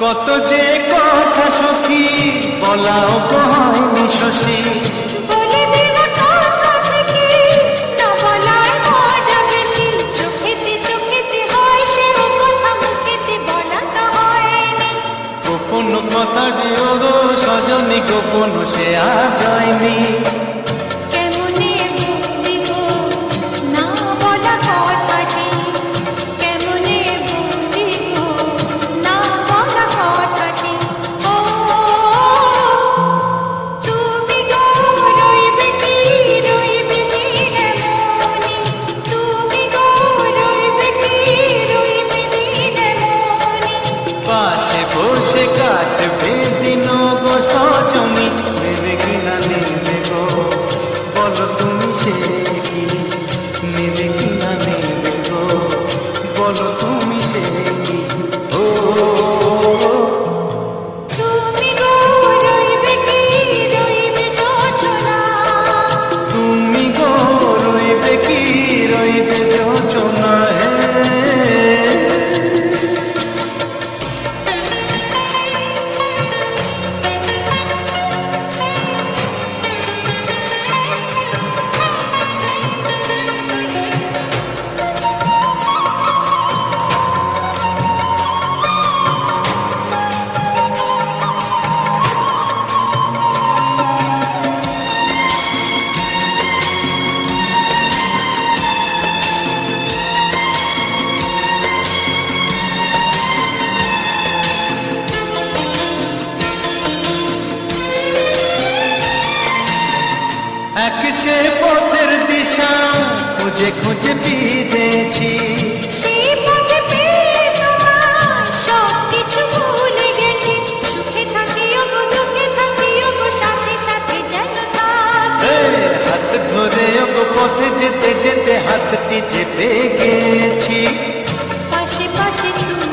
কত যে কথা সখী বলাও হয়নি শশী, বলে দেব কথা থেকে না বলায় মজা বেশি। চোখেতে চোখেতে হয় সে কথা, মুখেতে বলা তো হয়নি। গোপন কথা দিও গো সজনী, গোপন সে আর যায়নি। কেমনে বলবি গো না বলা কথাটি, কেমনে বলবি গো না বলা কথাটি। ও তুমি গো রইবে কি রইবে দিনে মনি, তুমি গো রইবে কি রইবে দিনে মনি। পাশে বসে কাটবে দিন গো সজনী, নেবে কিনা নেবে গো বলো তুমি সে কি, নেবে কিনা নেবে গো বলো তুমি সে কি। ও তুমি গো রইবে কি রইবে যোচনা, তুমি গো রইবে কি রইবে যোচনা। এক সে পথের দিশা খুঁজে খুঁজে ফিরেছি, সেই পথে পেয়ে তোমার সব কিছু ভুলে গেছি। সুখে থাকিও গো দুঃখে থাকিও গো সাথে সাথে যেন থাকি। হাত ধরে ওগো পথে যেতে যেতে হাতটি চেপে গেছি। পাশে পাশে তুমি